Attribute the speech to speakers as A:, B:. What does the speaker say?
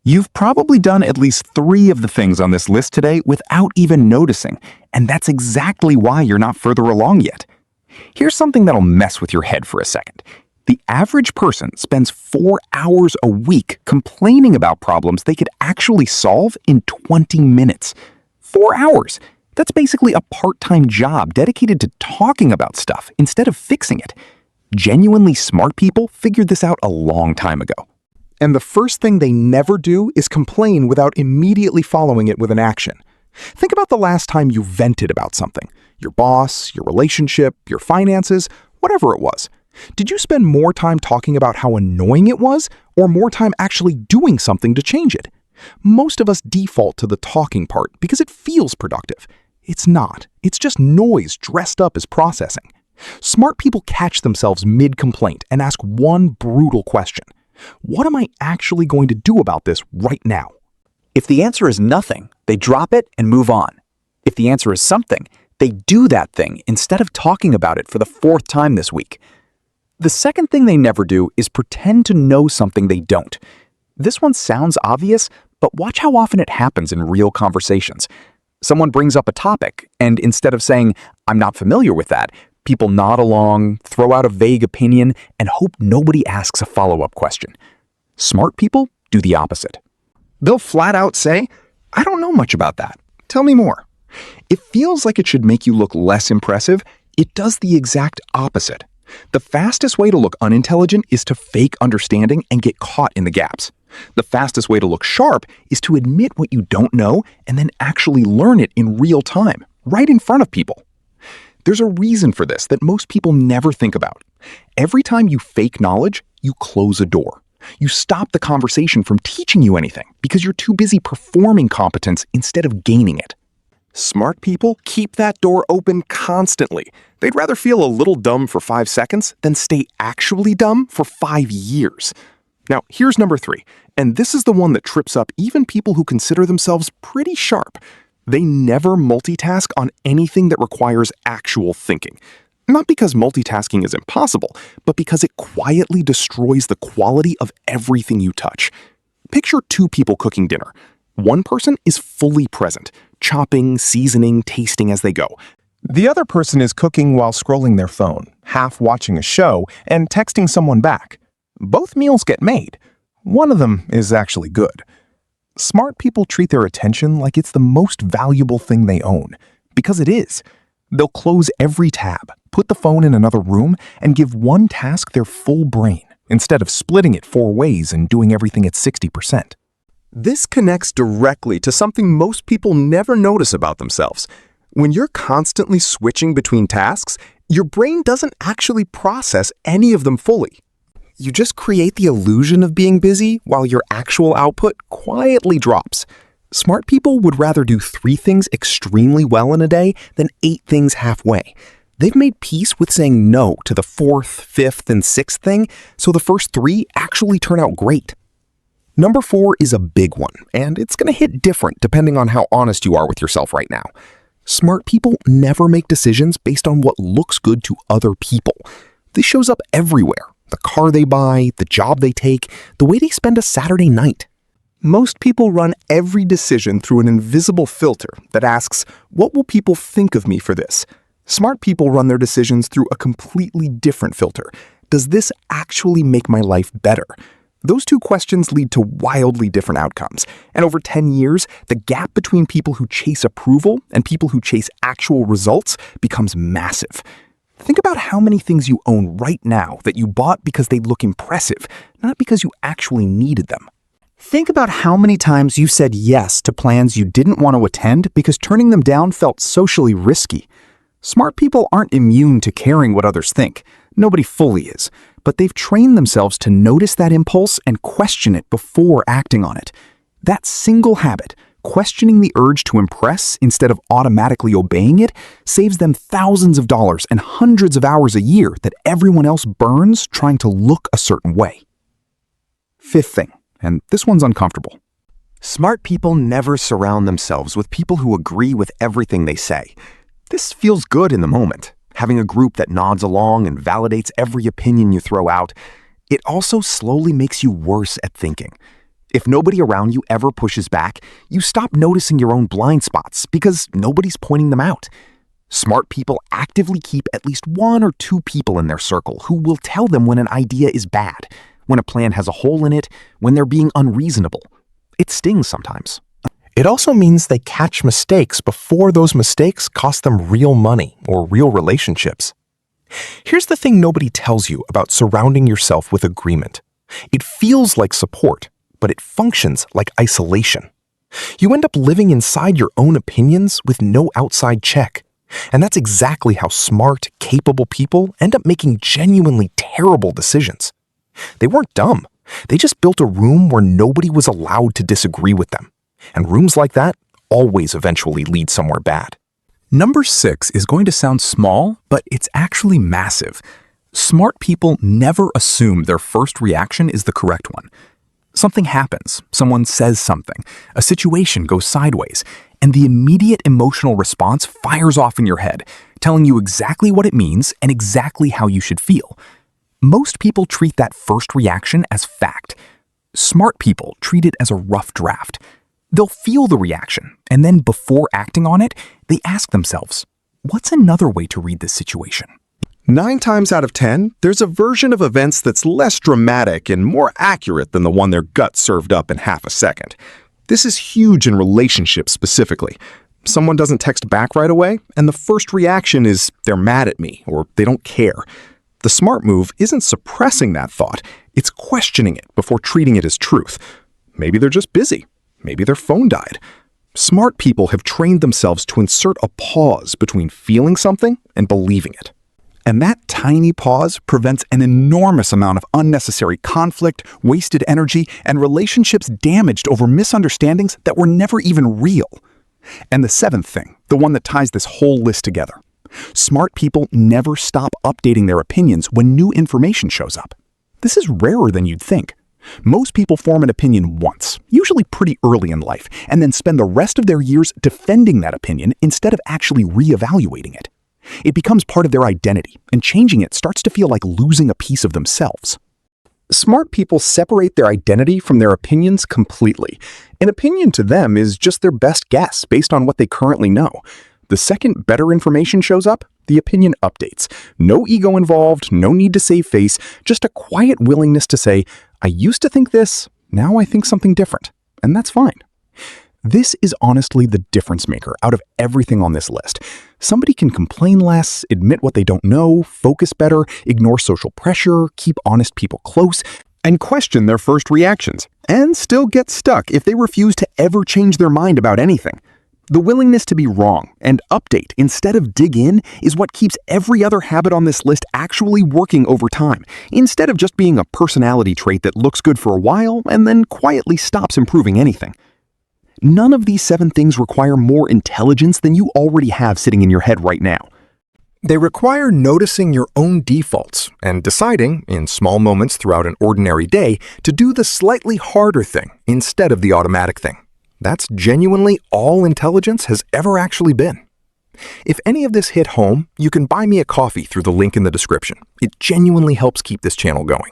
A: You've probably done at least 3 of the things on this list today without even noticing, and that's exactly why you're not further along yet. Here's something that'll mess with your head for a second. The average person spends 4 hours a week complaining about problems they could actually solve in 20 minutes. 4 hours! That's basically a part-time job dedicated to talking about stuff instead of fixing it. Genuinely smart people figured this out a long time ago.
B: And the first thing they never do is complain without immediately following it with an action. Think about the last time you vented about something. Your boss, your relationship, your finances, whatever it was. Did you spend more time talking about how annoying it was, or more time actually doing something to change it? Most of us default to the talking part because it feels productive. It's not. It's just noise dressed up as processing. Smart people catch themselves mid-complaint and ask one brutal question. What am I actually going to do about this right now?
C: If the answer is nothing, they drop it and move on. If the answer is something, they do that thing instead of talking about it for the 4th time this week. The second thing they never do is pretend to know something they don't. This one sounds obvious, but watch how often it happens in real conversations. Someone brings up a topic, and instead of saying, "I'm not familiar with that," people nod along, throw out a vague opinion, and hope nobody asks a follow-up question. Smart people do the opposite.
B: They'll flat out say, "I don't know much about that. Tell me more." It feels like it should make you look less impressive. It does the exact opposite. The fastest way to look unintelligent is to fake understanding and get caught in the gaps. The fastest way to look sharp is to admit what you don't know and then actually learn it in real time, right in front of people. There's a reason for this that most people never think about. Every time you fake knowledge, you close a door. You stop the conversation from teaching you anything because you're too busy performing competence instead of gaining it. Smart people keep that door open constantly. They'd rather feel a little dumb for 5 seconds than stay actually dumb for 5 years. Now, here's number 3, and this is the one that trips up even people who consider themselves pretty sharp. They never multitask on anything that requires actual thinking. Not because multitasking is impossible, but because it quietly destroys the quality of everything you touch. Picture 2 people cooking dinner. One person is fully present, chopping, seasoning, tasting as they go. The other person is cooking while scrolling their phone, half watching a show, and texting someone back. Both meals get made. One of them is actually good. Smart people treat their attention like it's the most valuable thing they own, because it is. They'll close every tab, put the phone in another room, and give one task their full brain, instead of splitting it 4 ways and doing everything at 60%. This connects directly to something most people never notice about themselves. When you're constantly switching between tasks, your brain doesn't actually process any of them fully. You just create the illusion of being busy while your actual output quietly drops. Smart people would rather do 3 things extremely well in a day than 8 things halfway. They've made peace with saying no to the 4th, 5th, and 6th thing, so the first 3 actually turn out great. Number 4 is a big one, and it's going to hit different depending on how honest you are with yourself right now. Smart people never make decisions based on what looks good to other people. This shows up everywhere. The car they buy, the job they take, the way they spend a Saturday night. Most people run every decision through an invisible filter that asks, "What will people think of me for this?" Smart people run their decisions through a completely different filter. Does this actually make my life better? Those 2 questions lead to wildly different outcomes. And over 10 years, the gap between people who chase approval and people who chase actual results becomes massive. Think about how many things you own right now that you bought because they look impressive, not because you actually needed them.
C: Think about how many times you said yes to plans you didn't want to attend because turning them down felt socially risky. Smart people aren't immune to caring what others think. Nobody fully is. But they've trained themselves to notice that impulse and question it before acting on it. That single habit, questioning the urge to impress instead of automatically obeying it, saves them thousands of dollars and hundreds of hours a year that everyone else burns trying to look a certain way. 5th thing, and this one's uncomfortable. Smart people never surround themselves with people who agree with everything they say. This feels good in the moment, having a group that nods along and validates every opinion you throw out. It also slowly makes you worse at thinking.
A: If nobody around you ever pushes back, you stop noticing your own blind spots because nobody's pointing them out. Smart people actively keep at least one or two people in their circle who will tell them when an idea is bad, when a plan has a hole in it, when they're being unreasonable. It stings sometimes.
D: It also means they catch mistakes before those mistakes cost them real money or real relationships. Here's the thing nobody tells you about surrounding yourself with agreement. It feels like support, but it functions like isolation. You end up living inside your own opinions with no outside check. And that's exactly how smart, capable people end up making genuinely terrible decisions. They weren't dumb. They just built a room where nobody was allowed to disagree with them. And rooms like that always eventually lead somewhere bad.
B: Number 6 is going to sound small, but it's actually massive. Smart people never assume their first reaction is the correct one. Something happens, someone says something, a situation goes sideways, and the immediate emotional response fires off in your head, telling you exactly what it means and exactly how you should feel. Most people treat that first reaction as fact. Smart people treat it as a rough draft. They'll feel the reaction, and then before acting on it, they ask themselves, what's another way to read this situation?
E: 9 times out of 10, there's a version of events that's less dramatic and more accurate than the one their gut served up in half a second. This is huge in relationships specifically. Someone doesn't text back right away, and the first reaction is they're mad at me or they don't care. The smart move isn't suppressing that thought, it's questioning it before treating it as truth. Maybe they're just busy. Maybe their phone died. Smart people have trained themselves to insert a pause between feeling something and believing it.
B: And that tiny pause prevents an enormous amount of unnecessary conflict, wasted energy, and relationships damaged over misunderstandings that were never even real. And the 7th thing, the one that ties this whole list together. Smart people never stop updating their opinions when new information shows up. This is rarer than you'd think. Most people form an opinion once, usually pretty early in life, and then spend the rest of their years defending that opinion instead of actually reevaluating it. It becomes part of their identity, and changing it starts to feel like losing a piece of themselves.
E: Smart people separate their identity from their opinions completely. An opinion to them is just their best guess based on what they currently know. The second better information shows up, the opinion updates. No ego involved, no need to save face, just a quiet willingness to say, I used to think this, now I think something different. And that's fine. This is honestly the difference maker out of everything on this list. Somebody can complain less, admit what they don't know, focus better, ignore social pressure, keep honest people close, and question their first reactions, and still get stuck if they refuse to ever change their mind about anything. The willingness to be wrong and update instead of dig in is what keeps every other habit on this list actually working over time, instead of just being a personality trait that looks good for a while and then quietly stops improving anything. None of these 7 things require more intelligence than you already have sitting in your head right now.
D: They require noticing your own defaults and deciding, in small moments throughout an ordinary day, to do the slightly harder thing instead of the automatic thing. That's genuinely all intelligence has ever actually been. If any of this hit home, you can buy me a coffee through the link in the description. It genuinely helps keep this channel going.